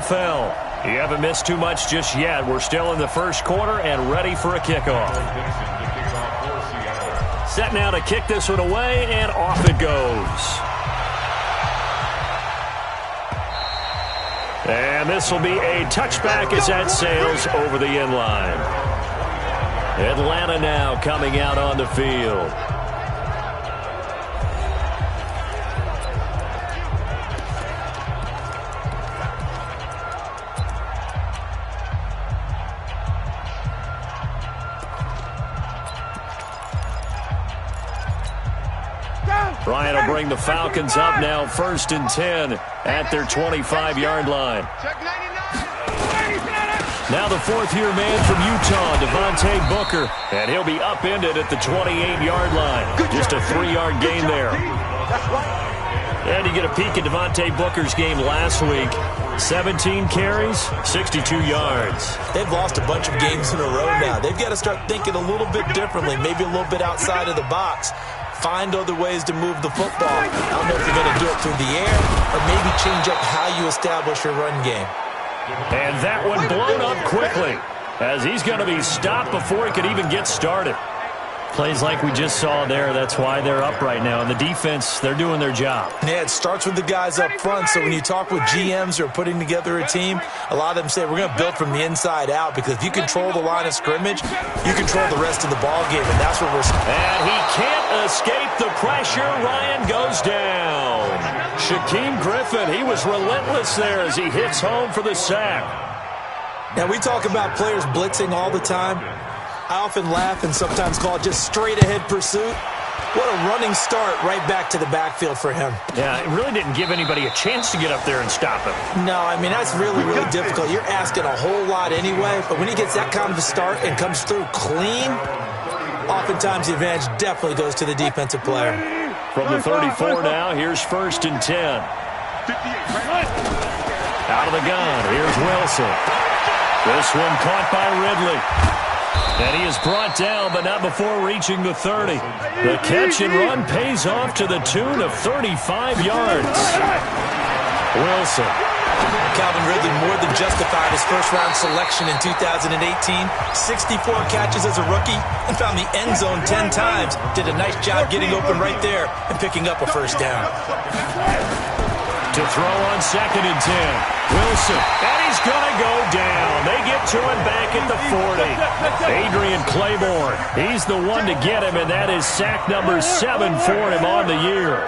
NFL. You haven't missed too much just yet. We're still in the first quarter and ready for a kickoff. Set now to kick this one away, and off it goes. And this will be a touchback as that sails over the end line. Atlanta now coming out on the field. Bryant will bring the Falcons up now, 1st and 10 at their 25-yard line. Now the fourth-year man from Utah, Devontae Booker, and he'll be upended at the 28-yard line. Just a 3-yard gain there. And you get a peek at Devontae Booker's game last week. 17 carries, 62 yards. They've lost a bunch of games in a row now. They've got to start thinking a little bit differently, maybe a little bit outside of the box. Find other ways to move the football. I don't know if you're going to do it through the air or maybe change up how you establish your run game. And that one blown up quickly as he's going to be stopped before he could even get started. Plays like we just saw there. That's why they're up right now. And the defense, they're doing their job. Yeah, it starts with the guys up front. So when you talk with GMs who are putting together a team, a lot of them say we're going to build from the inside out, because if you control the line of scrimmage, you control the rest of the ball game, and that's what we're seeing. And he can't escape the pressure. Ryan goes down. Shaquem Griffin, he was relentless there as he hits home for the sack. Now, we talk about players blitzing all the time. I often laugh and sometimes call it just straight-ahead pursuit. What a running start right back to the backfield for him. Yeah, it really didn't give anybody a chance to get up there and stop him. No, I mean, that's really, really difficult. You're asking a whole lot anyway, but when he gets that kind of a start and comes through clean, oftentimes the advantage definitely goes to the defensive player. From the 34 now, here's 1st and 10. Out of the gun, here's Wilson. This one caught by Ridley. And he is brought down, but not before reaching the 30. The catch and run pays off to the tune of 35 yards. Wilson. Calvin Ridley more than justified his first-round selection in 2018. 64 catches as a rookie and found the end zone 10 times. Did a nice job getting open right there and picking up a first down. To throw on 2nd and 10. Wilson, and he's going to go down. They get to him back at the 40. Adrian Claiborne, he's the one to get him, and that is sack number 7 for him on the year.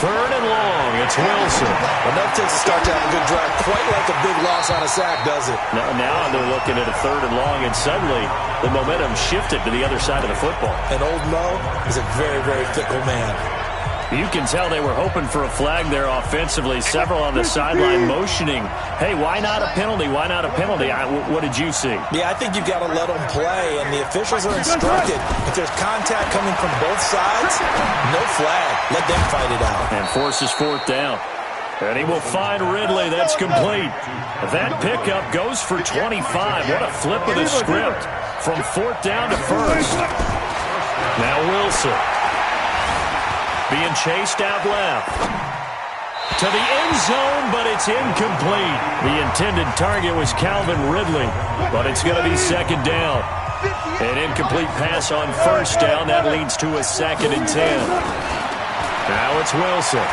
3rd and long, it's Wilson. Enough to start to have a good drive. Quite like a big loss on a sack, does it? Now they're looking at a 3rd and long, and suddenly the momentum shifted to the other side of the football. And old Mo is a very, very fickle man. You can tell they were hoping for a flag there offensively. Several on the sideline motioning, hey, why not a penalty? Why not a penalty? What did you see? Yeah, I think you've got to let them play, and the officials are instructed. If there's contact coming from both sides, no flag. Let them fight it out. And forces 4th down. And he will find Ridley. That's complete. That pickup goes for 25. What a flip of the script. From 4th down to 1st. Now Wilson. Being chased out left. To the end zone, but it's incomplete. The intended target was Calvin Ridley, but it's going to be 2nd down. An incomplete pass on 1st down. That leads to a 2nd and 10. Now it's Wilson.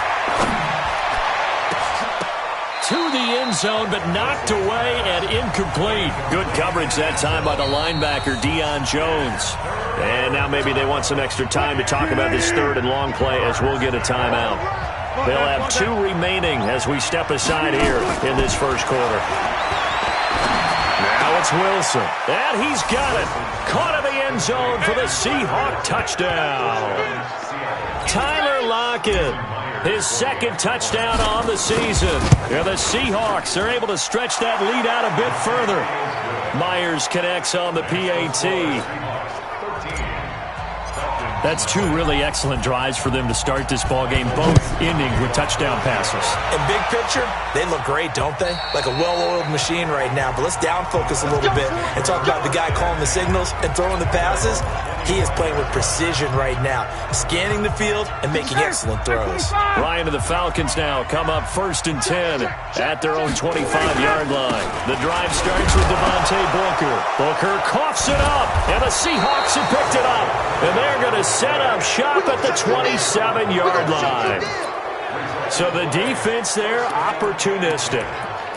To the end zone, but knocked away and incomplete. Good coverage that time by the linebacker, Deion Jones. And now maybe they want some extra time to talk about this 3rd and long play as we'll get a timeout. They'll have 2 remaining as we step aside here in this first quarter. Now it's Wilson. And he's got it. Caught in the end zone for the Seahawk touchdown. Tyler Lockett. His 2nd touchdown on the season. Yeah, the Seahawks are able to stretch that lead out a bit further. Myers connects on the PAT. That's 2 really excellent drives for them to start this ballgame, both ending with touchdown passes. In big picture, they look great, don't they? Like a well-oiled machine right now. But let's down focus a little bit and talk about the guy calling the signals and throwing the passes. He is playing with precision right now, scanning the field and making excellent throws. Ryan and the Falcons now come up 1st and 10 at their own 25-yard line. The drive starts with Devontae Booker. Booker coughs it up, and the Seahawks have picked it up. And they're going to set up shop at the 27-yard line. So the defense there, opportunistic.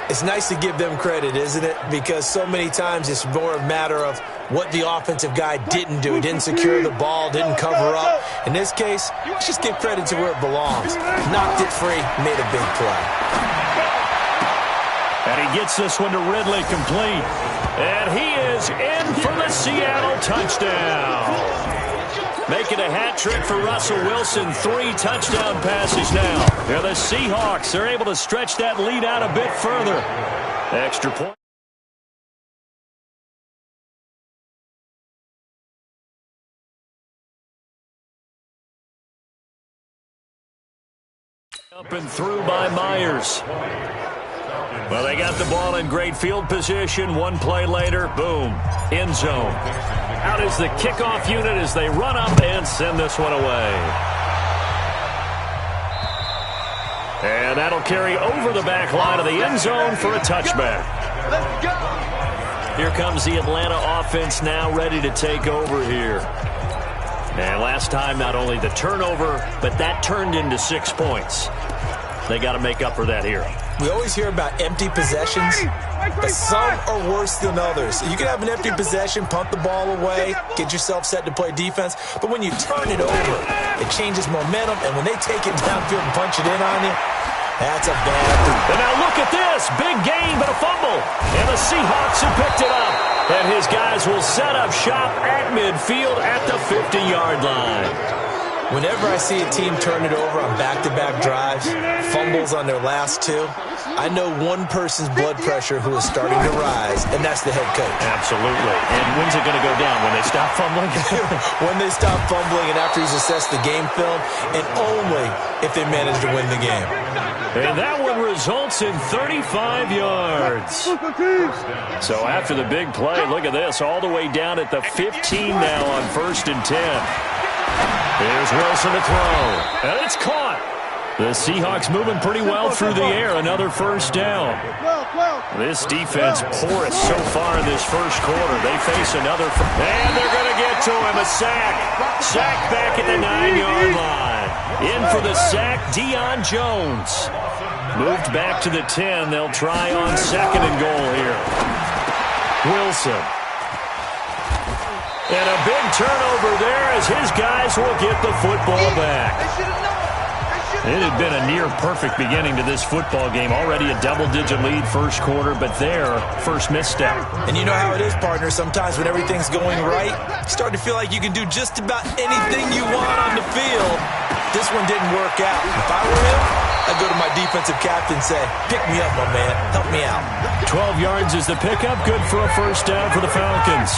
It's nice to give them credit, isn't it? Because so many times it's more a matter of what the offensive guy didn't do. He didn't secure the ball, didn't cover up. In this case, let's just give credit to where it belongs. Knocked it free, made a big play. And he gets this one to Ridley complete. And he is in for the Seattle touchdown. Making a hat trick for Russell Wilson. 3 touchdown passes now. And the Seahawks are able to stretch that lead out a bit further. Extra point. Up and through by Myers. Well, they got the ball in great field position. 1 play later, boom, end zone. Out is the kickoff unit as they run up and send this one away. And that'll carry over the back line of the end zone for a touchback. Let's go. Here comes the Atlanta offense now ready to take over here. And last time, not only the turnover, but that turned into 6 points. They got to make up for that here. We always hear about empty possessions, but some are worse than others. You can have an empty possession, punt the ball away, get yourself set to play defense, but when you turn it over, it changes momentum, and when they take it downfield and punch it in on you, that's a bad thing. And now look at this. Big gain, but a fumble. And the Seahawks have picked it up. And his guys will set up shop at midfield at the 50-yard line. Whenever I see a team turn it over on back-to-back drives, fumbles on their last 2, I know one person's blood pressure who is starting to rise, and that's the head coach. Absolutely. And when's it going to go down? When they stop fumbling? When they stop fumbling and after he's assessed the game film, and only if they manage to win the game. And that one results in 35 yards. So after the big play, look at this, all the way down at the 15 now on 1st and 10. Here's Wilson to throw. And it's caught. The Seahawks moving pretty well through the air. Another first down. This defense porous so far in this first quarter. They face another. And they're going to get to him. A sack. Sack back at the 9-yard line. In for the sack, Deion Jones. Moved back to the 10. They'll try on 2nd and goal here. Wilson. And a big turnover there as his guys will get the football back. It had been a near-perfect beginning to this football game. Already a double-digit lead first quarter, but their first misstep. And you know how it is, partner. Sometimes when everything's going right, you start to feel like you can do just about anything you want on the field. This one didn't work out. If I were him, I'd go to my defensive captain and say, pick me up, my man. Help me out. 12 yards is the pickup. Good for a first down for the Falcons.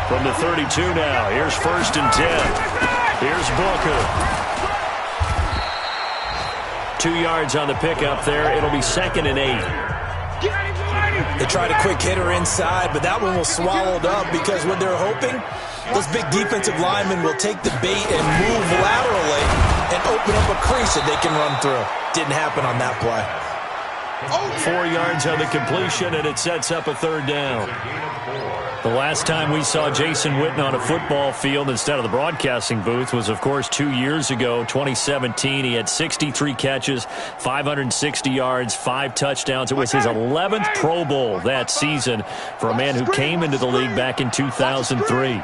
From the 32 now. Here's 1st and 10. Here's Booker. 2 yards on the pickup there. It'll be 2nd and 8. They tried a quick hitter inside, but that one was swallowed up because what they're hoping, those big defensive linemen will take the bait and move laterally and open up a crease that they can run through. Didn't happen on that play. 4 yards on the completion, and it sets up a 3rd down. The last time we saw Jason Witten on a football field instead of the broadcasting booth was, of course, 2 years ago, 2017. He had 63 catches, 560 yards, 5 touchdowns. It was his 11th Pro Bowl that season for a man who came into the league back in 2003.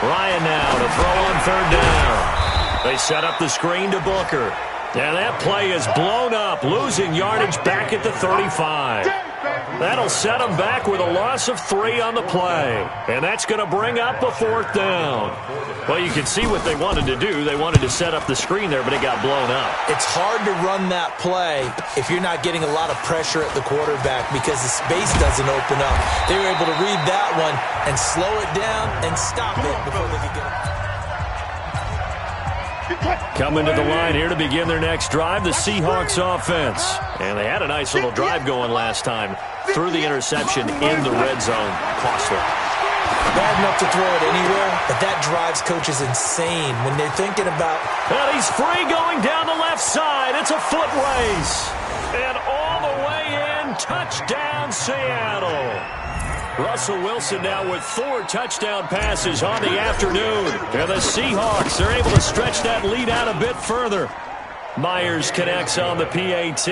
Ryan now to throw on 3rd down. They set up the screen to Booker. And that play is blown up, losing yardage back at the 35. That'll set them back with a loss of 3 on the play. And that's going to bring up a 4th down. Well, you can see what they wanted to do. They wanted to set up the screen there, but it got blown up. It's hard to run that play if you're not getting a lot of pressure at the quarterback because the space doesn't open up. They were able to read that one and slow it down and stop it before they could get it. Coming to the line here to begin their next drive, the Seahawks offense. And they had a nice little drive going last time. Through the interception in the red zone. Costly. Bad enough to throw it anywhere, but that drives coaches insane when they're thinking about... And he's free going down the left side. It's a foot race. And all the way in, touchdown Seattle. Russell Wilson now with 4 touchdown passes on the afternoon. And the Seahawks are able to stretch that lead out a bit further. Myers connects on the PAT.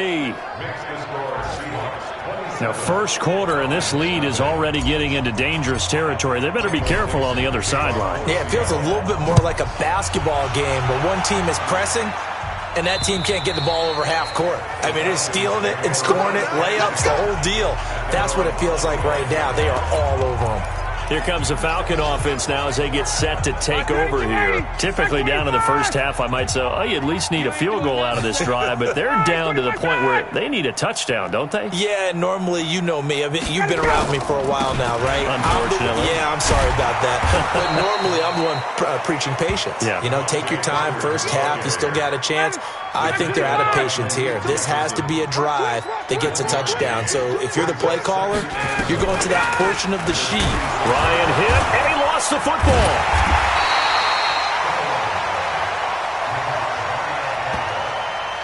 Now, first quarter, and this lead is already getting into dangerous territory. They better be careful on the other sideline. Yeah, it feels a little bit more like a basketball game where one team is pressing and that team can't get the ball over half court. I mean, they're stealing it and scoring it, layups, the whole deal. That's what it feels like right now. They are all over them. Here comes the Falcon offense now as they get set to take over here. Typically down in the first half, I might say, oh, you at least need a field goal out of this drive, but they're down to the point where they need a touchdown, don't they? Yeah, normally, you know me. I mean, you've been around me for a while now, right? Unfortunately. I'm sorry about that. But normally, I'm the one preaching patience. Yeah. You know, take your time. First half, you still got a chance. I think they're out of patience here. This has to be a drive that gets a touchdown. So if you're the play caller, you're going to that portion of the sheet. Ryan hit, and he lost the football.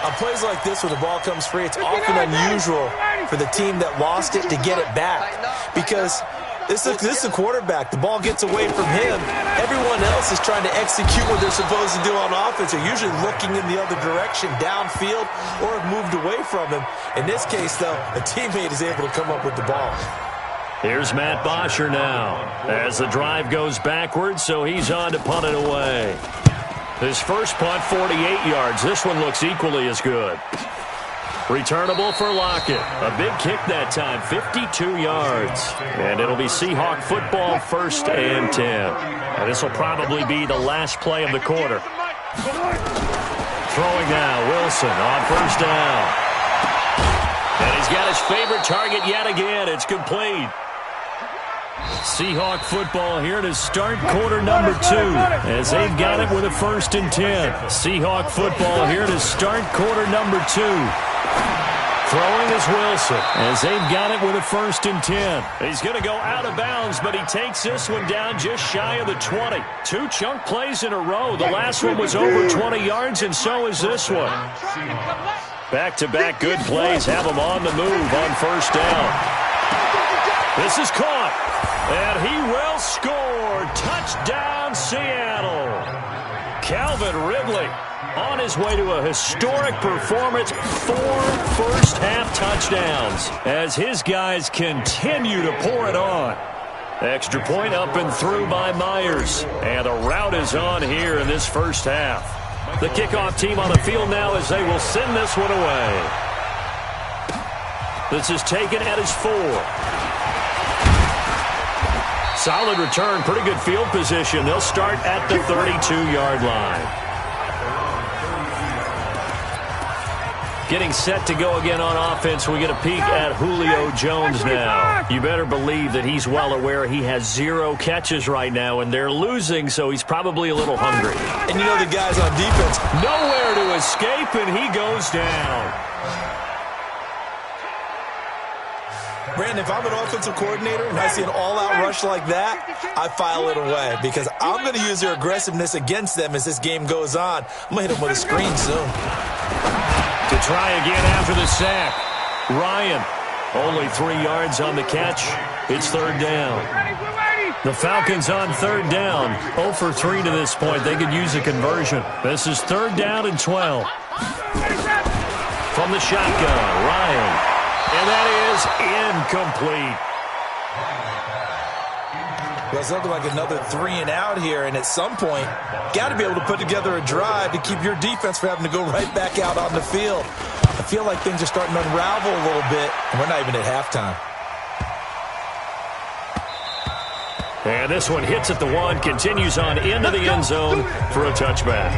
On plays like this where the ball comes free, it's often unusual for the team that lost it to get it back. Because this is a quarterback. The ball gets away from him. Everyone else is trying to execute what they're supposed to do on offense. They're usually looking in the other direction, downfield, or have moved away from him. In this case, though, a teammate is able to come up with the ball. Here's Matt Bosher now as the drive goes backwards, so he's on to punt it away. His first punt, 48 yards. This one looks equally as good. Returnable for Lockett. A big kick that time, 52 yards. And it'll be Seahawk football, 1st and 10. And this will probably be the last play of the quarter. Throwing now, Wilson on 1st down. And he's got his favorite target yet again. It's complete. Seahawk football here to start quarter number 2 as they've got it with a 1st and 10. Seahawk football here to start quarter number 2. Throwing is Wilson as they've got it with a 1st and 10. He's going to go out of bounds, but he takes this one down just shy of the 20. 2 chunk plays in a row. The last one was over 20 yards, and so is this one. Back-to-back good plays have him on the move on 1st down. This is caught, and he will score. Touchdown, Seattle. Calvin Ridley on his way to a historic performance, 4 first-half touchdowns as his guys continue to pour it on. Extra point up and through by Myers, and the route is on here in this first half. The kickoff team on the field now as they will send this one away. This is taken at his 4. Solid return, pretty good field position. They'll start at the 32-yard line. Getting set to go again on offense, we get a peek at Julio Jones now. You better believe that he's well aware he has 0 catches right now, and they're losing, so he's probably a little hungry. And you know the guys on defense, nowhere to escape, and he goes down. Brandon, if I'm an offensive coordinator and I see an all-out rush like that, I file it away because I'm going to use their aggressiveness against them as this game goes on. I'm going to hit them with a screen soon. To try again after the sack. Ryan, only 3 yards on the catch. It's 3rd down. The Falcons on 3rd down. 0 for 3 to this point. They could use a conversion. This is 3rd down and 12. From the shotgun, Ryan. And that is incomplete. Well, it's looking like another 3 and out here, and at some point, got to be able to put together a drive to keep your defense from having to go right back out on the field. I feel like things are starting to unravel a little bit, and we're not even at halftime. And this one hits at the 1, continues on into the end zone for a touchback.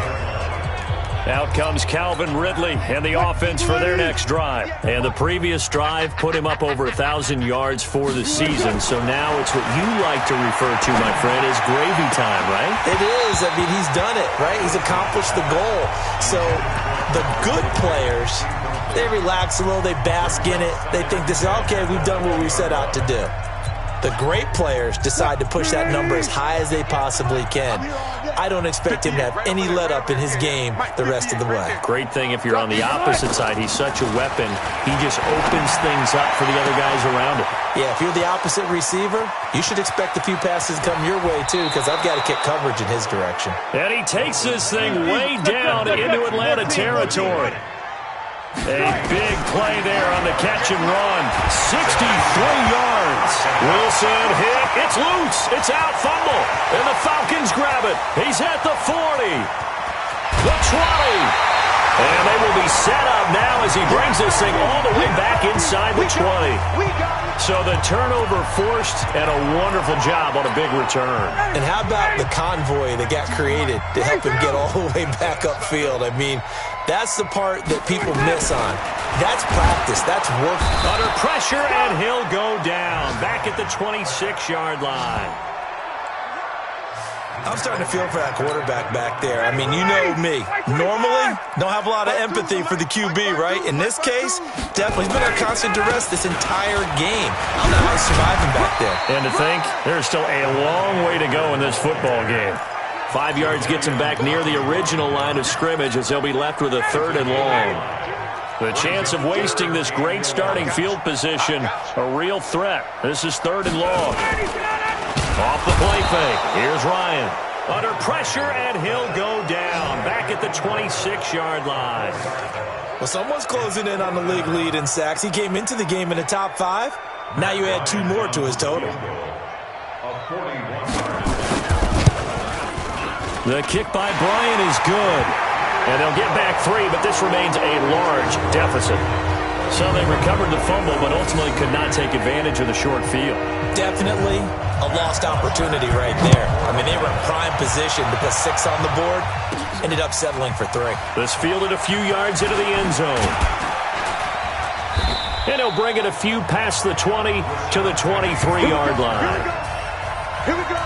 Out comes Calvin Ridley and the offense for their next drive. And the previous drive put him up over 1,000 yards for the season. So now it's what you like to refer to, my friend, as gravy time, right? It is. I mean, he's done it, right? He's accomplished the goal. So the good players, they relax a little. They bask in it. They think this is, okay, we've done what we set out to do. The great players decide to push that number as high as they possibly can. I don't expect him to have any let-up in his game the rest of the way. Great thing if you're on the opposite side. He's such a weapon. He just opens things up for the other guys around him. Yeah, if you're the opposite receiver, you should expect a few passes come your way, too, because I've got to kick coverage in his direction. And he takes this thing way down into Atlanta territory. A big play there on the catch and run. 63 yards. Wilson hit. It's loose. It's out. Fumble. And the Falcons grab it. He's at the 40. The 20. And they will be set up now as he brings this thing all the way back inside the 20. So the turnover forced and a wonderful job on a big return. And how about the convoy that got created to help him get all the way back upfield? I mean, that's the part that people miss on. That's practice. That's work. Under pressure, and he'll go down. Back at the 26-yard line. I'm starting to feel for that quarterback back there. I mean, you know me. Normally, don't have a lot of empathy for the QB, right? In this case, definitely. He's been under constant duress this entire game. I don't know how he's surviving back there. And to think, there's still a long way to go in this football game. 5 yards gets him back near the original line of scrimmage as they'll be left with a 3rd and long. The chance of wasting this great starting field position, a real threat. This is 3rd and long. Off the play fake. Here's Ryan. Under pressure, and he'll go down. Back at the 26-yard line. Well, someone's closing in on the league lead in sacks. He came into the game in the top 5. Now you add 2 more to his total. The kick by Bryant is good. And they'll get back 3, but this remains a large deficit. So they recovered the fumble, but ultimately could not take advantage of the short field. Definitely a lost opportunity right there. I mean, they were in prime position to put 6 on the board. Ended up settling for 3. This fielded a few yards into the end zone. And he'll bring it a few past the 20 to the 23-yard line. Here we go.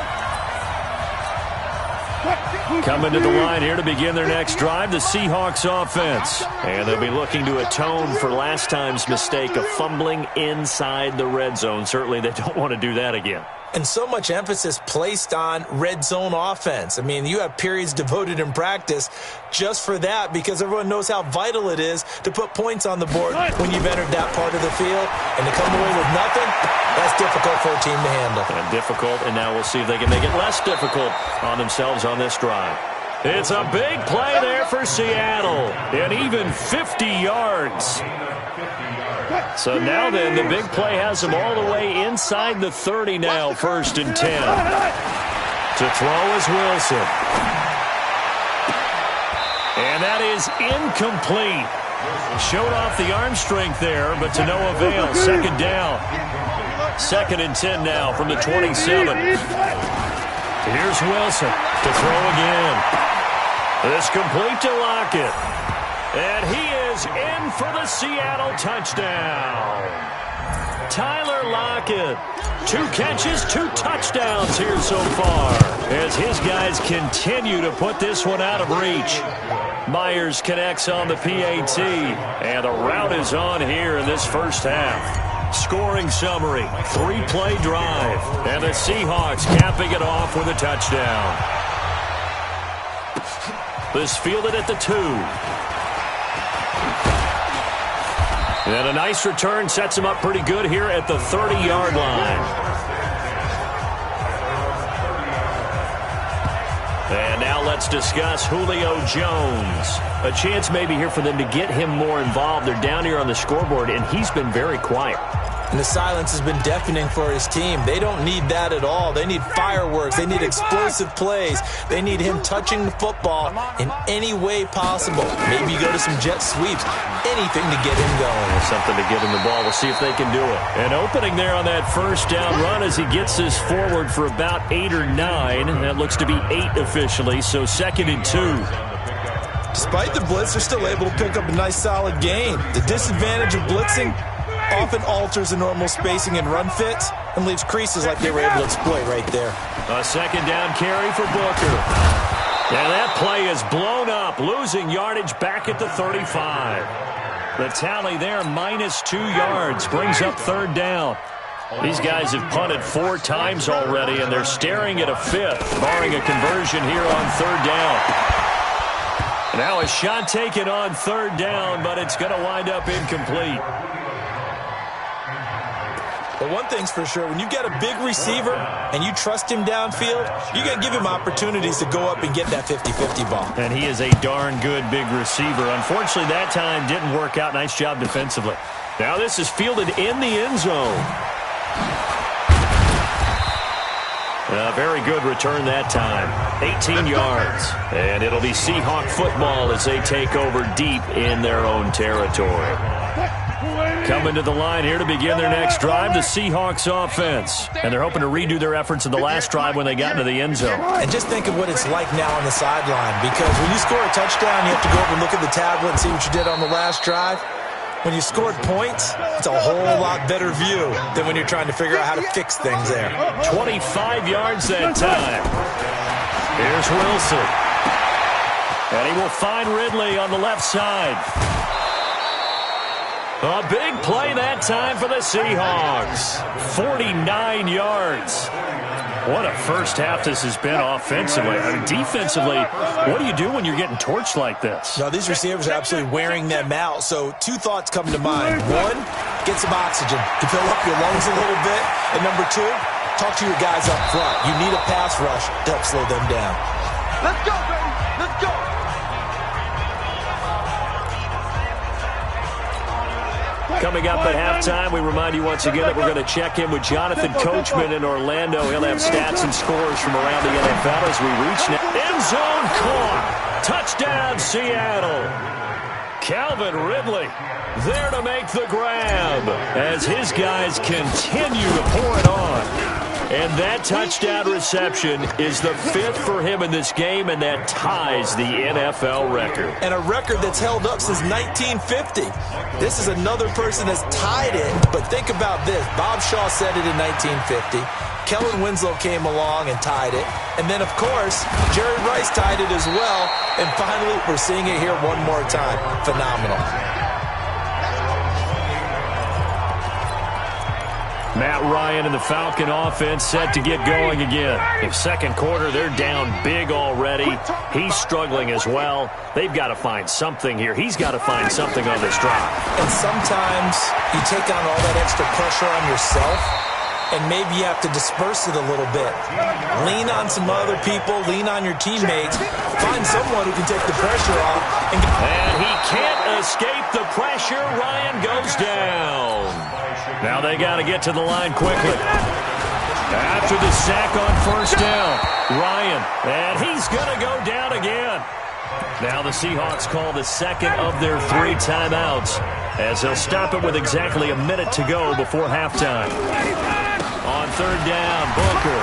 Coming to the line here to begin their next drive, the Seahawks offense. And they'll be looking to atone for last time's mistake of fumbling inside the red zone. Certainly they don't want to do that again. And so much emphasis placed on red zone offense. I mean, you have periods devoted in practice just for that because everyone knows how vital it is to put points on the board when you've entered that part of the field. And to come away with nothing, that's difficult for a team to handle. And difficult, and now we'll see if they can make it less difficult on themselves on this drive. It's a big play there for Seattle, and even 50 yards. So now then, the big play has them all the way inside the 30 now, 1st and 10. To throw is Wilson. And that is incomplete. Showed off the arm strength there, but to no avail. 2nd down. 2nd and 10 now from the 27. Here's Wilson to throw again. This complete to Lockett. And he is in for the Seattle touchdown. Tyler Lockett. 2 catches, 2 touchdowns here so far as his guys continue to put this one out of reach. Myers connects on the PAT, and the route is on here in this first half. Scoring summary, 3-play drive, and the Seahawks capping it off with a touchdown. This fielded at the 2. And a nice return sets him up pretty good here at the 30-yard line. And now let's discuss Julio Jones. A chance maybe here for them to get him more involved. They're down here on the scoreboard, and he's been very quiet. And the silence has been deafening for his team. They don't need that at all. They need fireworks. They need explosive plays. They need him touching the football in any way possible. Maybe you go to some jet sweeps. Anything to get him going. Something to get him the ball. We'll see if they can do it. And opening there on that first down run as he gets this forward for about 8 or 9. That looks to be 8 officially, so 2nd and 2. Despite the blitz, they're still able to pick up a nice solid gain. The disadvantage of blitzing often alters the normal spacing and run fits and leaves creases like they were able to exploit right there. A 2nd down carry for Booker. And that play is blown up, losing yardage back at the 35. The tally there, -2 yards, brings up 3rd down. These guys have punted 4 times already, and they're staring at a 5th, barring a conversion here on 3rd down. Now a shot taken on 3rd down, but it's going to wind up incomplete. But one thing's for sure, when you get a big receiver and you trust him downfield, you're going to give him opportunities to go up and get that 50-50 ball. And he is a darn good big receiver. Unfortunately, that time didn't work out. Nice job defensively. Now this is fielded in the end zone. A very good return that time. 18 yards. And it'll be Seahawk football as they take over deep in their own territory. Coming to the line here to begin their next drive, the Seahawks offense. And they're hoping to redo their efforts in the last drive when they got into the end zone. And just think of what it's like now on the sideline, because when you score a touchdown, you have to go over and look at the tablet and see what you did on the last drive. When you scored points, it's a whole lot better view than when you're trying to figure out how to fix things there. 25 yards that time. Here's Wilson. And he will find Ridley on the left side. A big play that time for the Seahawks. 49 yards. What a first half this has been offensively. I mean, defensively, what do you do when you're getting torched like this? No, these receivers are absolutely wearing them out. So 2 thoughts come to mind. 1, get some oxygen to fill up your lungs a little bit. And number 2, talk to your guys up front. You need a pass rush to help slow them down. Let's go, baby. Let's go. Coming up at halftime, we remind you once again that we're going to check in with Jonathan Coachman in Orlando. He'll have stats and scores from around the NFL as we reach now. End zone caught. Touchdown, Seattle. Calvin Ridley there to make the grab as his guys continue to pour it on. And that touchdown reception is the 5th for him in this game, and that ties the NFL record. And a record that's held up since 1950. This is another person that's tied it, but think about this. Bob Shaw said it in 1950. Kellen Winslow came along and tied it. And then, of course, Jerry Rice tied it as well. And finally, we're seeing it here one more time. Phenomenal. Matt Ryan and the Falcon offense set to get going again. In second quarter, they're down big already. He's struggling as well. They've got to find something here. He's got to find something on this drive. And sometimes you take on all that extra pressure on yourself, and maybe you have to disperse it a little bit. Lean on some other people. Lean on your teammates. Find someone who can take the pressure off. And he can't escape the pressure. Ryan goes down. Now they got to get to the line quickly. After the sack on first down, Ryan, and he's going to go down again. Now the Seahawks call the second of their 3 timeouts as they'll stop it with exactly a minute to go before halftime. On third down, Booker,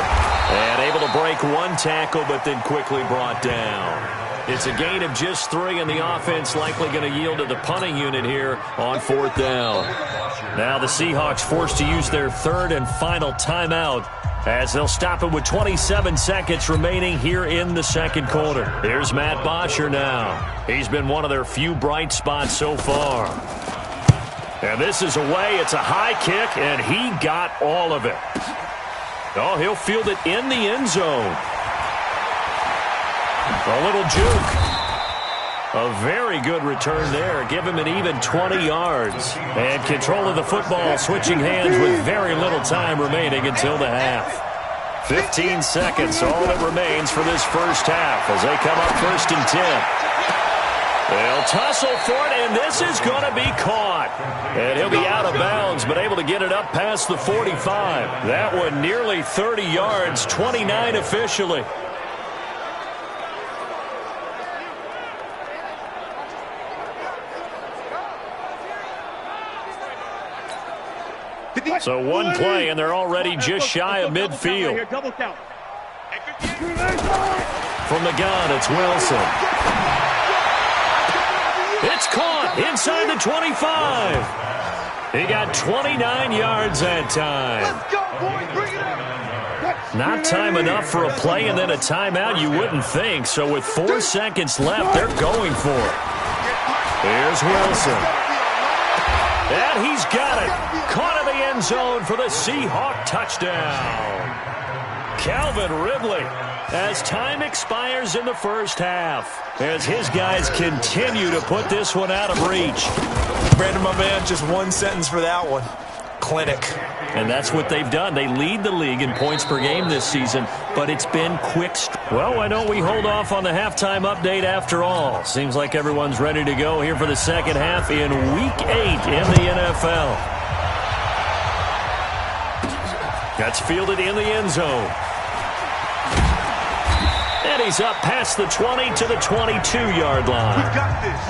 and able to break 1 tackle, but then quickly brought down. It's a gain of just 3, and the offense likely going to yield to the punting unit here on 4th down. Now the Seahawks forced to use their 3rd and final timeout as they'll stop it with 27 seconds remaining here in the second quarter. Here's Matt Bosher now. He's been one of their few bright spots so far. And this is away. It's a high kick, and he got all of it. Oh, he'll field it in the end zone. A little juke. A very good return there. Give him an even 20 yards. And control of the football, switching hands with very little time remaining until the half. 15 seconds, all that remains for this first half as they come up 1st and 10. They'll tussle for it, and this is going to be caught. And he'll be out of bounds, but able to get it up past the 45. That one nearly 30 yards, 29 officially. So 1 play, and they're already just shy of midfield. From the gun, it's Wilson. It's caught inside the 25. He got 29 yards that time. Not time enough for a play and then a timeout, you wouldn't think. So with 4 seconds left, they're going for it. Here's Wilson. And he's got it. Caught in the end zone for the Seahawk touchdown. Calvin Ridley, as time expires in the first half, as his guys continue to put this one out of reach. Brandon, my man, just one sentence for that one. Clinic. And that's what they've done. They lead the league in points per game this season, but it's been quick. Well, why don't we hold off on the halftime update after all? Seems like everyone's ready to go here for the second half in Week 8 in the NFL. That's fielded in the end zone. And he's up past the 20 to the 22-yard line. We got this.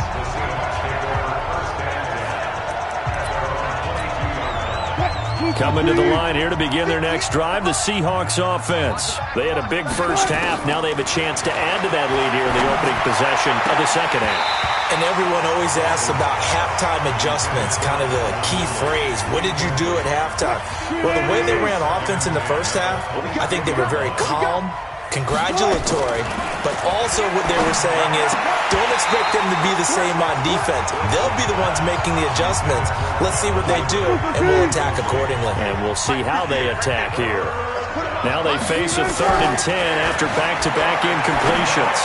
Coming to the line here to begin their next drive, the Seahawks offense. They had a big first half. Now they have a chance to add to that lead here in the opening possession of the second half. And everyone always asks about halftime adjustments, kind of the key phrase. What did you do at halftime? Well, the way they ran offense in the first half, I think they were very calm, congratulatory, but also what they were saying is, don't expect them to be the same on defense. They'll be the ones making the adjustments. Let's see what they do, and we'll attack accordingly. And we'll see how they attack here. Now they face a 3rd and 10 after back-to-back incompletions.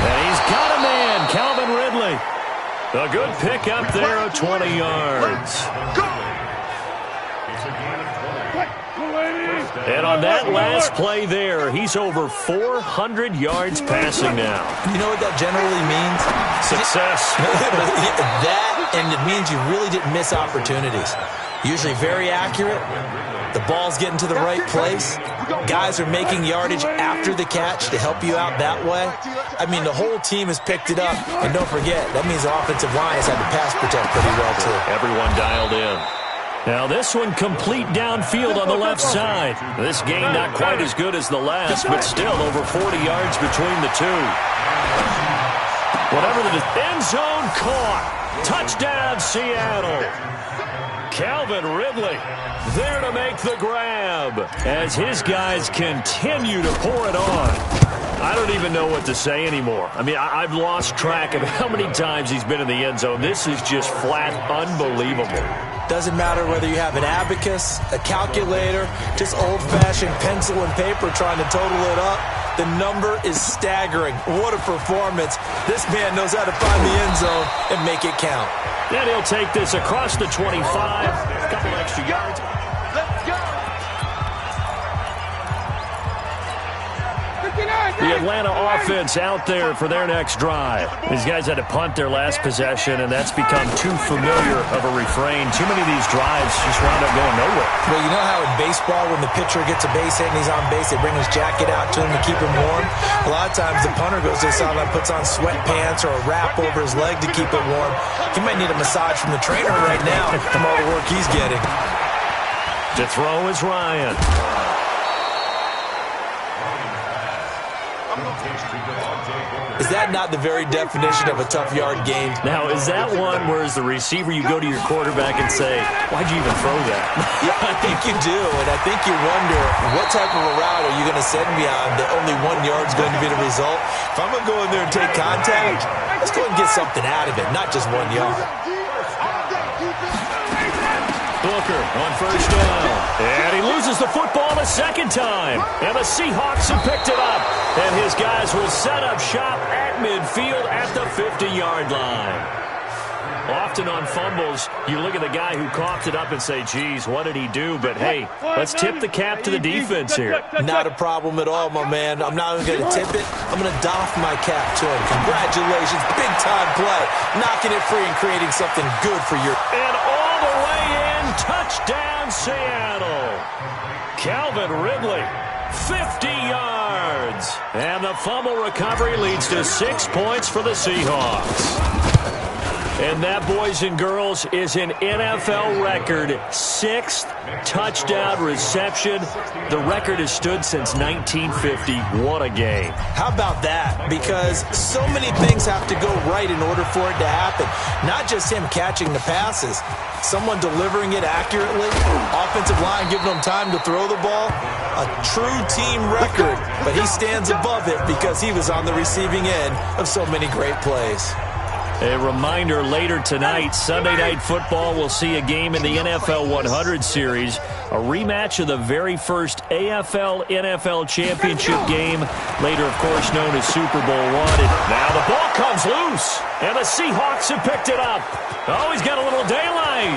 And he's got a man, Calvin Ridley. A good pick up there of 20 yards. And on that last play there, he's over 400 yards passing now. You know what that generally means? Success. That, and it means you really didn't miss opportunities. Usually very accurate. The ball's getting to the right place. Guys are making yardage after the catch to help you out that way. I mean, the whole team has picked it up. And don't forget, that means the offensive line has had to pass protect pretty well, too. Everyone dialed in. Now this one complete downfield on the left side. This game not quite as good as the last, but still over 40 yards between the two. Whatever the end zone caught. Touchdown, Seattle. Calvin Ridley there to make the grab as his guys continue to pour it on. I don't even know what to say anymore. I mean, I've lost track of how many times he's been in the end zone. This is just flat unbelievable. Doesn't matter whether you have an abacus, a calculator, just old-fashioned pencil and paper trying to total it up. The number is staggering. What a performance. This man knows how to find the end zone and make it count. Then he'll take this across the 25. A couple extra yards. Let's go. The Atlanta offense out there for their next drive. These guys had to punt their last possession, and that's become too familiar of a refrain. Too many of these drives just wound up going nowhere. Well, you know how in baseball when the pitcher gets a base hit and he's on base, they bring his jacket out to him to keep him warm? A lot of times the punter goes to the sideline, puts on sweatpants or a wrap over his leg to keep it warm. He might need a massage from the trainer right now from all the work he's getting. To throw is Ryan. Is that not the very definition of a tough yard game? Now, is that one where as the receiver you go to your quarterback and say, why'd you even throw that? Yeah, I think you do, and I think you wonder what type of a route are you going to send me on that only 1 yard is going to be the result? If I'm going to go in there and take contact, let's go and get something out of it, not just 1 yard. Booker on first down. And he loses the football a second time. And the Seahawks have picked it up. And his guys will set up shop at midfield at the 50-yard line. Often on fumbles, you look at the guy who coughed it up and say, geez, what did he do? But, hey, let's tip the cap to the defense here. Not a problem at all, my man. I'm not even going to tip it. I'm going to doff my cap to him. Congratulations. Big-time play. Knocking it free and creating something good for your... And all the way in, touchdown, Seattle. Calvin Ridley, 50 yards. And the fumble recovery leads to 6 points for the Seahawks. And that, boys and girls, is an NFL record 6th touchdown reception. The record has stood since 1950. What a game. How about that? Because so many things have to go right in order for it to happen. Not just him catching the passes. Someone delivering it accurately. Offensive line giving him time to throw the ball. A true team record. But he stands above it because he was on the receiving end of so many great plays. A reminder, later tonight, Sunday Night Football will see a game in the NFL 100 series, a rematch of the very first AFL-NFL championship game, later, of course, known as Super Bowl I. Now the ball comes loose, and the Seahawks have picked it up. Oh, he's got a little daylight,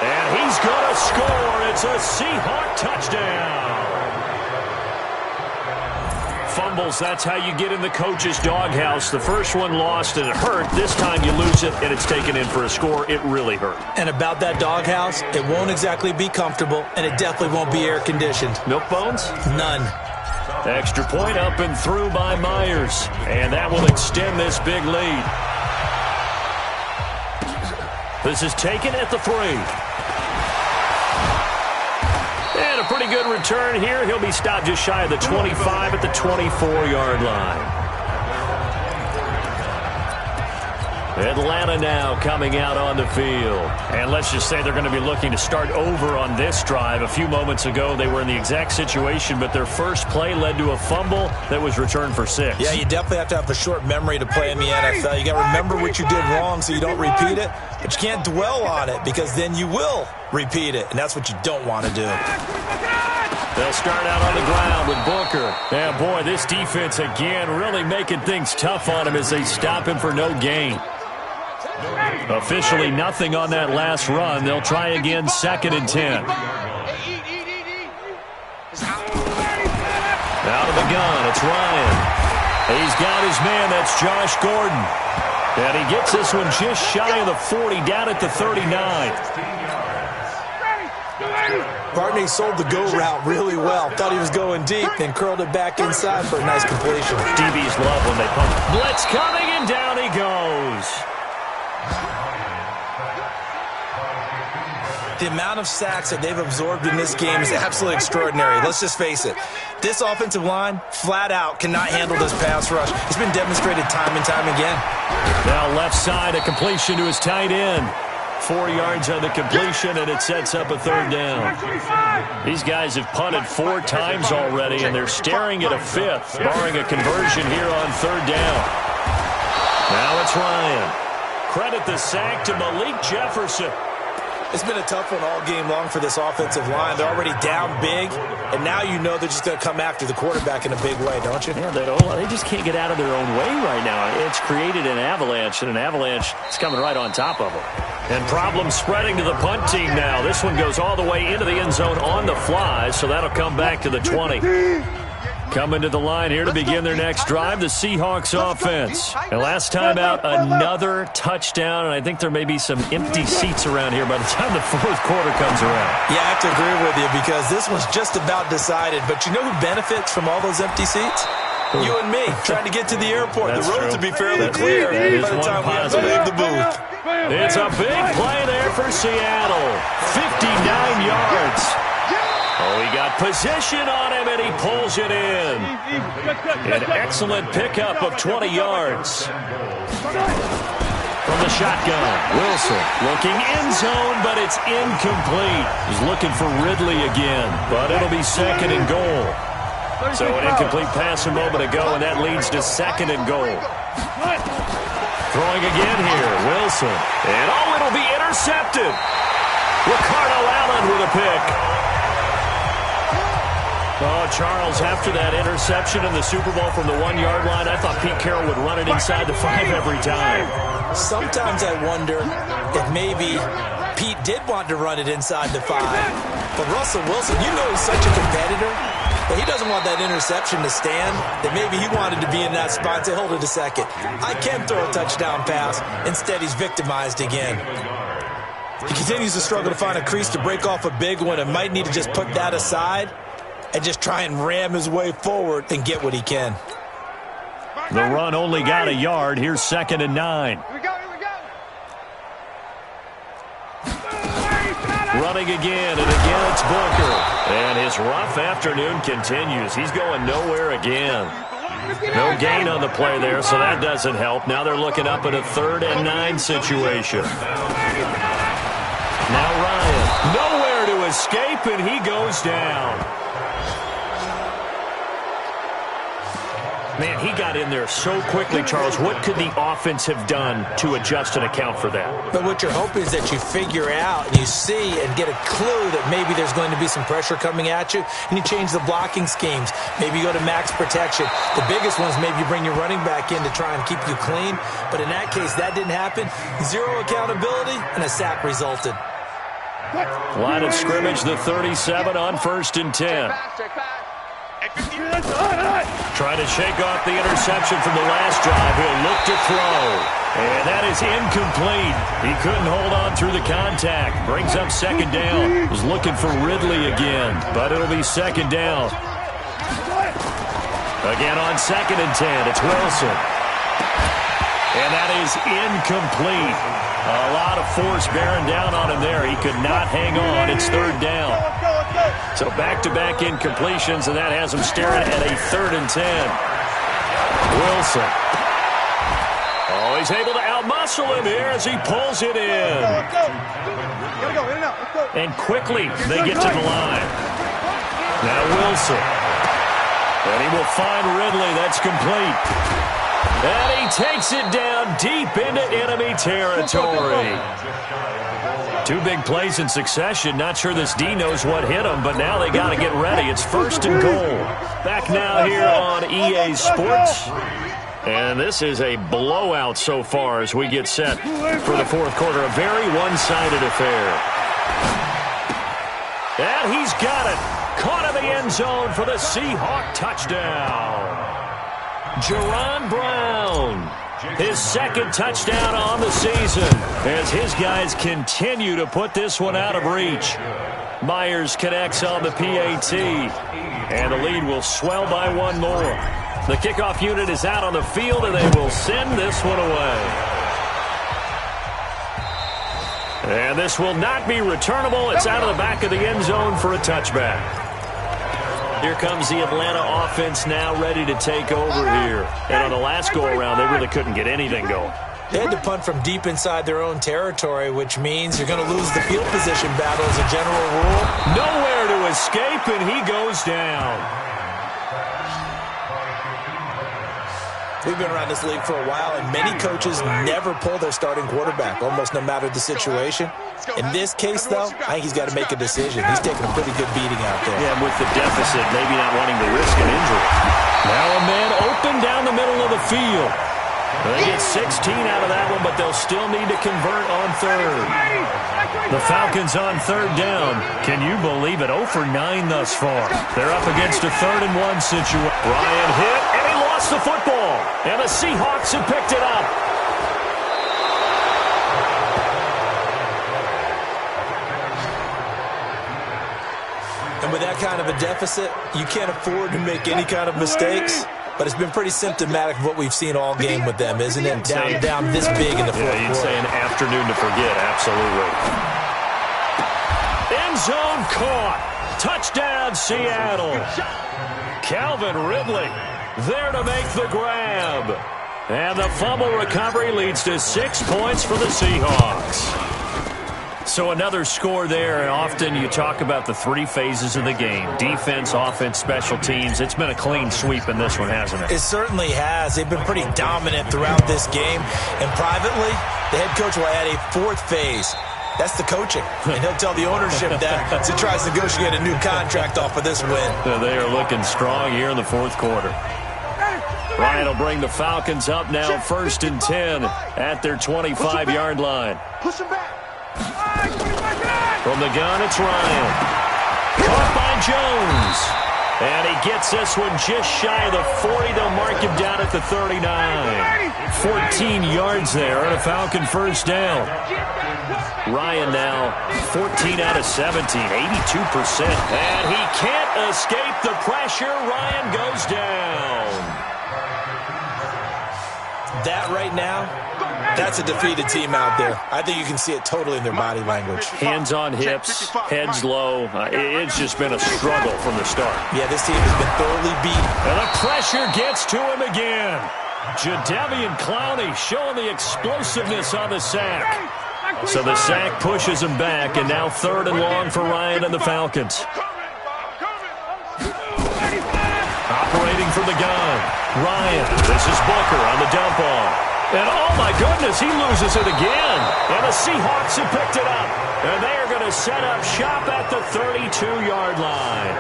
and he's going to score. It's a Seahawk touchdown. Fumbles, that's how you get in the coach's doghouse. The first one lost and it hurt. This time you lose it and it's taken in for a score. It really hurt. And about that doghouse, it won't exactly be comfortable, and it definitely won't be air-conditioned. Milk bones? None. Extra point up and through by Myers. And that will extend this big lead. This is taken at the 3. And a pretty good return here. He'll be stopped just shy of the 25 at the 24-yard line. Atlanta now coming out on the field. And let's just say they're going to be looking to start over on this drive. A few moments ago, they were in the exact situation, but their first play led to a fumble that was returned for 6. Yeah, you definitely have to have a short memory to play in the NFL. You got to remember what you did wrong so you don't repeat it, but you can't dwell on it because then you will repeat it, and that's what you don't want to do. They'll start out on the ground with Booker. Yeah, boy, this defense again really making things tough on him as they stop him for no gain. Officially nothing on that last run. They'll try again, 2nd and 10. Out of the gun, it's Ryan. He's got his man, that's Josh Gordon. And he gets this one just shy of the 40, down at the 39. Barney sold the go route really well. Thought he was going deep, then curled it back inside for a nice completion. DBs love when they pump. Blitz coming, and down he goes. The amount of sacks that they've absorbed in this game is absolutely extraordinary. Let's just face it. This offensive line, flat out, cannot handle this pass rush. It's been demonstrated time and time again. Now left side, a completion to his tight end. 4 yards on the completion, and it sets up a 3rd down. These guys have punted 4 times already, and they're staring at a 5th, barring a conversion here on 3rd down. Now it's Ryan. Credit the sack to Malik Jefferson. It's been a tough one all game long for this offensive line. They're already down big, and now you know they're just going to come after the quarterback in a big way, don't you? Yeah, they just can't get out of their own way right now. It's created an avalanche, and an avalanche is coming right on top of them. And problems spreading to the punt team now. This one goes all the way into the end zone on the fly, so that'll come back to the 20. Coming to the line here to begin their next drive, the Seahawks offense. And last time out, another touchdown, and I think there may be some empty seats around here by the time the 4th quarter comes around. Yeah, I have to agree with you because this one's just about decided. But you know who benefits from all those empty seats? You and me, trying to get to the airport. The roads will be fairly clear by the time we have to leave the booth. It's a big play there for Seattle. 59 yards. Oh, he got position on him, and he pulls it in. An excellent pickup of 20 yards. From the shotgun, Wilson looking end zone, but it's incomplete. He's looking for Ridley again, but it'll be 2nd and goal. So an incomplete pass a moment ago, and that leads to 2nd and goal. Throwing again here, Wilson. And it'll be intercepted. Ricardo Allen with a pick. Oh, Charles, after that interception in the Super Bowl from the 1-yard line, I thought Pete Carroll would run it inside the 5 every time. Sometimes I wonder if maybe Pete did want to run it inside the 5. But Russell Wilson, you know he's such a competitor that he doesn't want that interception to stand, that maybe he wanted to be in that spot and say, hold it a second. I can throw a touchdown pass. Instead, he's victimized again. He continues to struggle to find a crease to break off a big one and might need to just put that aside and just try and ram his way forward and get what he can. The run only got a yard. Here's 2nd and 9. Here we go. Running again, and again it's Booker. And his rough afternoon continues. He's going nowhere again. No gain on the play there, so that doesn't help. Now they're looking up at a 3rd and 9 situation. Now Ryan, nowhere to escape, and he goes down. Man, he got in there so quickly, Charles. What could the offense have done to adjust and account for that? But what you're hoping is that you figure out and you see and get a clue that maybe there's going to be some pressure coming at you, and you change the blocking schemes. Maybe you go to max protection. The biggest one is maybe you bring your running back in to try and keep you clean. But in that case, that didn't happen. Zero accountability, and a sack resulted. Line of scrimmage, the 37 on 1st and 10. Trying to shake off the interception from the last drive. He'll look to throw. And that is incomplete. He couldn't hold on through the contact. Brings up 2nd down. Was looking for Ridley again, but it'll be 2nd down. Again on 2nd and 10. It's Wilson. And that is incomplete. A lot of force bearing down on him there. He could not hang on. It's 3rd down. So back-to-back incompletions, and that has him staring at a 3rd and 10. Wilson. Oh, he's able to outmuscle him here as he pulls it in. And quickly they get to the line. Now Wilson. And he will find Ridley. That's complete. And he takes it down deep into enemy territory. 2 big plays in succession. Not sure this D knows what hit him, but now they got to get ready. It's 1st and goal. Back now here on EA Sports. And this is a blowout so far as we get set for the 4th quarter. A very one-sided affair. And he's got it. Caught in the end zone for the Seahawk touchdown. Jerron Brown. His 2nd touchdown on the season as his guys continue to put this one out of reach. Myers connects on the PAT, and the lead will swell by 1 more. The kickoff unit is out on the field, and they will send this one away. And this will not be returnable. It's out of the back of the end zone for a touchback. Here comes the Atlanta offense now ready to take over here. And on the last go-around, they really couldn't get anything going. They had to punt from deep inside their own territory, which means you're going to lose the field position battle as a general rule. Nowhere to escape, and he goes down. We've been around this league for a while, and many coaches never pull their starting quarterback, almost no matter the situation. In this case, though, I think he's got to make a decision. He's taking a pretty good beating out there. Yeah, with the deficit, maybe not wanting to risk an injury. Now a man open down the middle of the field. They get 16 out of that one, but they'll still need to convert on 3rd. The Falcons on 3rd down. Can you believe it? 0 for 9 thus far. They're up against a 3rd and 1 situation. Ryan hit, and he lost the football. And the Seahawks have picked it up. And with that kind of a deficit, you can't afford to make any kind of mistakes. But it's been pretty symptomatic of what we've seen all game with them, isn't it? Down this big in the 4th quarter. Yeah, you'd say an afternoon to forget, absolutely. End zone caught. Touchdown, Seattle. Calvin Ridley there to make the grab. And the fumble recovery leads to 6 points for the Seahawks. So another score there, and often you talk about the 3 phases of the game. Defense, offense, special teams. It's been a clean sweep in this one, hasn't it? It certainly has. They've been pretty dominant throughout this game. And privately, the head coach will add a 4th phase. That's the coaching. And he'll tell the ownership that as he tries to negotiate a new contract off of this win. They are looking strong here in the 4th quarter. Ryan will bring the Falcons up now 1st and 10 at their 25-yard line. Push him back. From the gun, it's Ryan. Caught by Jones. And he gets this one just shy of the 40. They'll mark him down at the 39. 14 yards there and a Falcon 1st down. Ryan now 14 out of 17, 82%. And he can't escape the pressure. Ryan goes down. That right now, that's a defeated team out there. I think you can see it totally in their body language. Hands on hips, heads low. It's just been a struggle from the start. Yeah, this team has been thoroughly beaten. And the pressure gets to him again. Jadeveon Clowney showing the explosiveness on the sack. So the sack pushes him back, and now 3rd and long for Ryan and the Falcons. Operating from the gun. Ryan. This is Booker on the dump off. And, oh, my goodness, he loses it again. And the Seahawks have picked it up. And they are going to set up shop at the 32-yard line.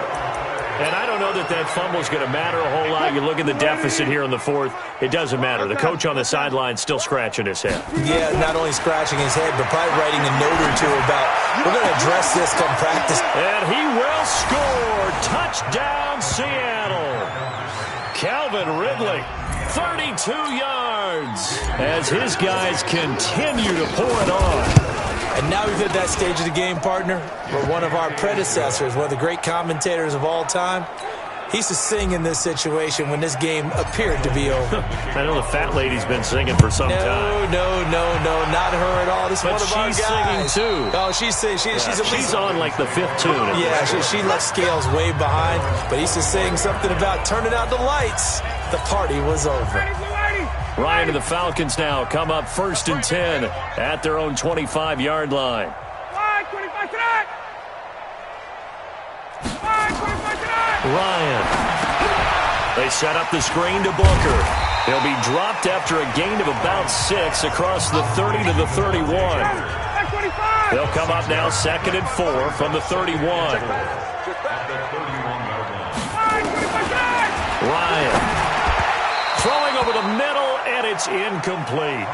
And I don't know that that fumble is going to matter a whole lot. You look at the deficit here in the fourth. It doesn't matter. The coach on the sideline still scratching his head. Yeah, not only scratching his head, but probably writing a note or two about, we're going to address this come practice. And he will score. Touchdown, Seattle. Calvin Ridley. 32 yards as his guys continue to pour it on. And now we've hit that stage of the game, partner, where one of our predecessors, one of the great commentators of all time, he used to sing in this situation when this game appeared to be over. I know the fat lady's been singing for some time. No, not her at all. This is one of our guys. She's singing too. Oh, she's on like the fifth tune. Yeah, she left Scales way behind, but he used to sing something about turning out the lights. The party was over. Ryan and the Falcons now come up 1st and 10 at their own 25-yard line. Ryan. They set up the screen to Booker. He'll be dropped after a gain of about 6 across the 30 to the 31. They'll come up now 2nd and 4 from the 31. Ryan. Throwing over the middle, and it's incomplete.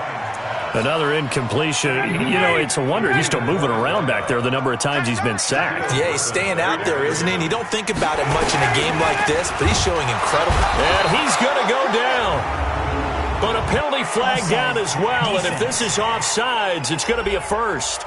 Another incompletion. You know, it's a wonder he's still moving around back there the number of times he's been sacked. Yeah, he's staying out there, isn't he? And you don't think about it much in a game like this, but he's showing incredible. And he's going to go down. But a penalty flag down as well, and if this is offsides, it's going to be a first.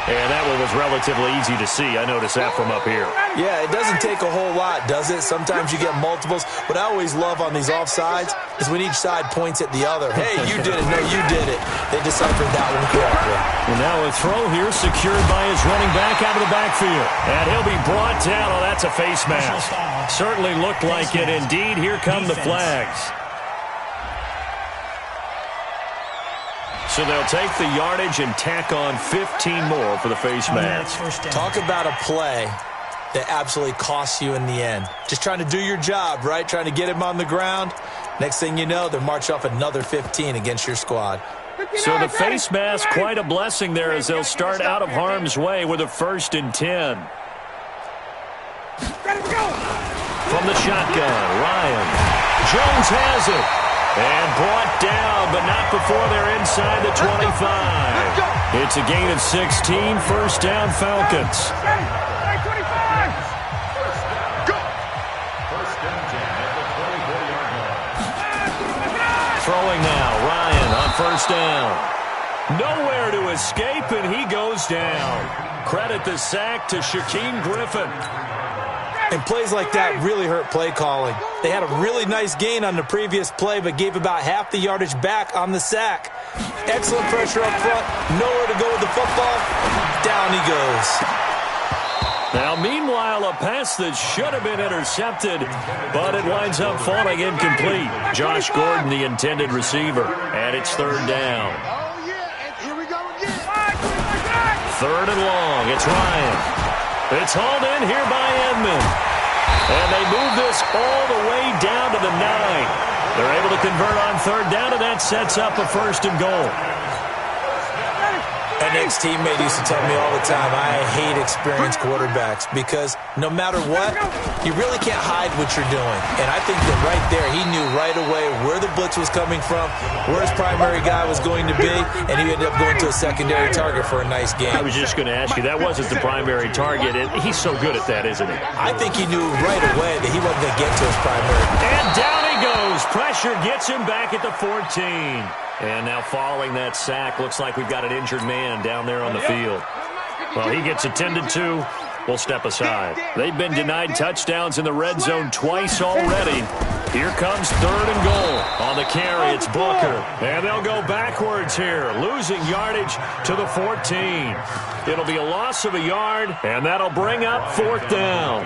And that one was relatively easy to see. I noticed that from up here. Yeah, it doesn't take a whole lot, does it? Sometimes you get multiples. What I always love on these offsides is when each side points at the other. Hey, you did it. No, you did it. They deciphered that one correctly. Well, now a throw here secured by his running back out of the backfield. And he'll be brought down. Oh, that's a face mask. Certainly looked like it. Indeed, here come the flags. So they'll take the yardage and tack on 15 more for the face mask. Talk about a play that absolutely costs you in the end. Just trying to do your job, right? Trying to get him on the ground. Next thing you know, they'll march off another 15 against your squad. So the face mask, quite a blessing there as they'll start out of harm's way with a 1st and 10. From the shotgun, Ryan. Jones has it. And brought down, but not before they're inside the 25. It's a gain of 16, 1st down Falcons. Throwing now, Ryan on 1st down. Nowhere to escape, and he goes down. Credit the sack to Shaquem Griffin. And plays like that really hurt play calling. They had a really nice gain on the previous play, but gave about half the yardage back on the sack. Excellent pressure up front. Nowhere to go with the football. Down he goes. Now, meanwhile, a pass that should have been intercepted, but it winds up falling incomplete. Josh Gordon, the intended receiver, and it's 3rd down. Oh, yeah, and here we go again. 3rd and long. It's Ryan. It's hauled in here by Edmond. And they move this all the way down to the 9. They're able to convert on 3rd down, and that sets up a 1st and goal. An ex-teammate used to tell me all the time, I hate experienced quarterbacks because no matter what, you really can't hide what you're doing. And I think that right there, he knew right away where the blitz was coming from, where his primary guy was going to be, and he ended up going to a secondary target for a nice game. I was just going to ask you, that wasn't the primary target, and he's so good at that, isn't he? I think he knew right away that he wasn't going to get to his primary. And down he goes. Pressure gets him back at the 14. And now following that sack, looks like we've got an injured man down there on the field. Well, he gets attended to. We'll step aside. They've been denied touchdowns in the red zone twice already. Here comes 3rd and goal. On the carry, it's Booker. And they'll go backwards here, losing yardage to the 14. It'll be a loss of a yard, and that'll bring up 4th down.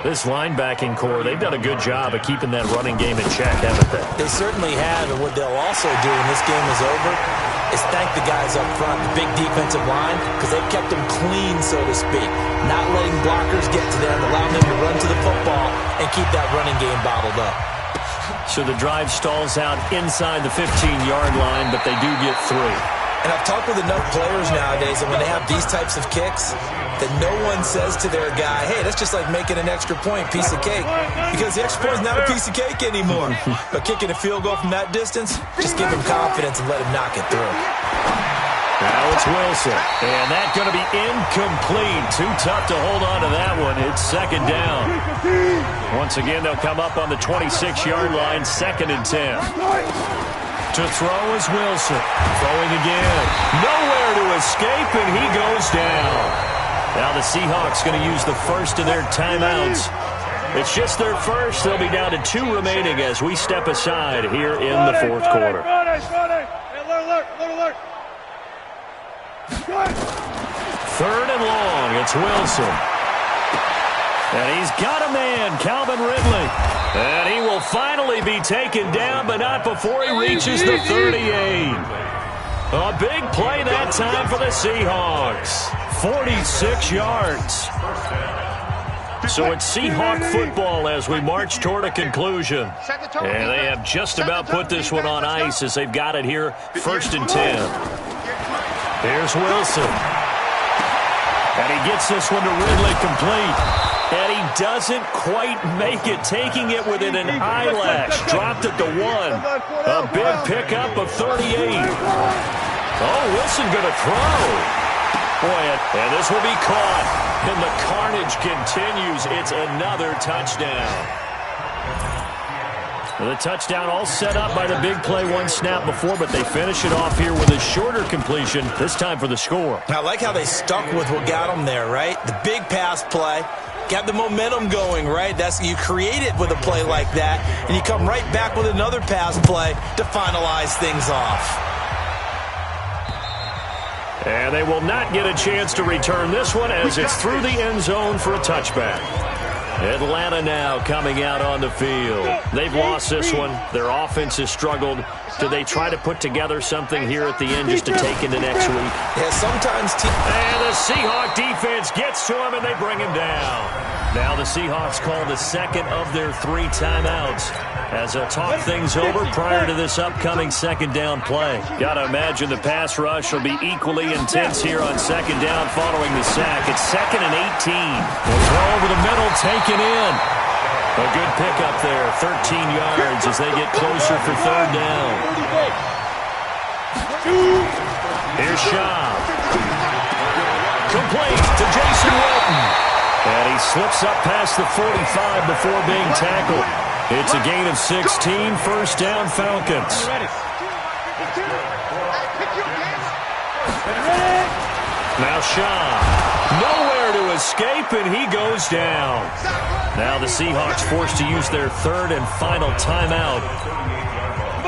This linebacking core, they've done a good job of keeping that running game in check, haven't they? They certainly have, and what they'll also do when this game is over, is thank the guys up front, the big defensive line, because they've kept them clean, so to speak. Not letting blockers get to them, allowing them to run to the football and keep that running game bottled up. So the drive stalls out inside the 15-yard line, but they do get 3. And I've talked with enough players nowadays that when they have these types of kicks, that no one says to their guy, hey, that's just like making an extra point, piece of cake. Because the extra point is not a piece of cake anymore. But kicking a field goal from that distance, just give him confidence and let him knock it through. Now it's Wilson. And that's going to be incomplete. Too tough to hold on to that one. It's second down. Once again, they'll come up on the 26-yard line, 2nd and 10. To throw is Wilson. Throwing again. Nowhere to escape, and he goes down. Now the Seahawks going to use the first of their timeouts. It's just their first. They'll be down to 2 remaining as we step aside here in the 4th quarter. Third and long. It's Wilson. And he's got a man, Calvin Ridley. And he will finally be taken down, but not before he reaches the 38. A big play that time for the Seahawks. 46 yards. So it's Seahawk football as we march toward a conclusion. And they have just about put this one on ice as they've got it here, 1st and 10. Here's Wilson. And he gets this one to Ridley complete. And he doesn't quite make it, taking it within an eyelash. Dropped it to 1. A big pickup of 38. Oh, Wilson going to throw. Boy, and this will be caught. And the carnage continues. It's another touchdown. The touchdown all set up by the big play, 1 snap before, but they finish it off here with a shorter completion, this time for the score. I like how they stuck with what got them there, right? The big pass play. Got the momentum going, right? You create it with a play like that, and you come right back with another pass play to finalize things off. And they will not get a chance to return this one as it's through the end zone for a touchback. Atlanta now coming out on the field. They've lost this one. Their offense has struggled. Do they try to put together something here at the end just to take into next week? Yeah, sometimes. And the Seahawk defense gets to him, and they bring him down. Now the Seahawks call the 2nd of their 3 timeouts as they'll talk things over prior to this upcoming 2nd down play. Got to imagine the pass rush will be equally intense here on 2nd down following the sack. It's 2nd and 18. We'll throw over the middle, taken in. A good pickup there, 13 yards as they get closer for 3rd down. Here's Shaw. Complete to Jason Walton. And he slips up past the 45 before being tackled. It's a gain of 16, 1st down Falcons. Now Shaw. Nowhere to escape, and he goes down. Now the Seahawks forced to use their 3rd and final timeout.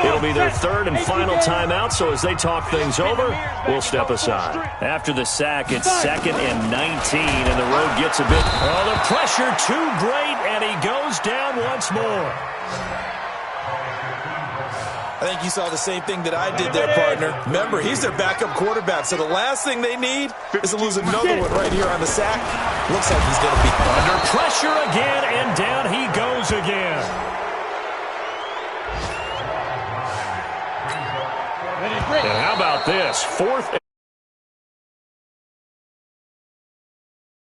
It'll be their 3rd and final timeout, so as they talk things over, we'll step aside. After the sack, it's 2nd and 19, and the road gets a bit... Oh, the pressure too great, and he goes down once more. I think you saw the same thing that I did there, partner. Remember, he's their backup quarterback, so the last thing they need is to lose another one right here on the sack. Looks like he's going to be... Under pressure again, and down he goes again. And how about this? 4th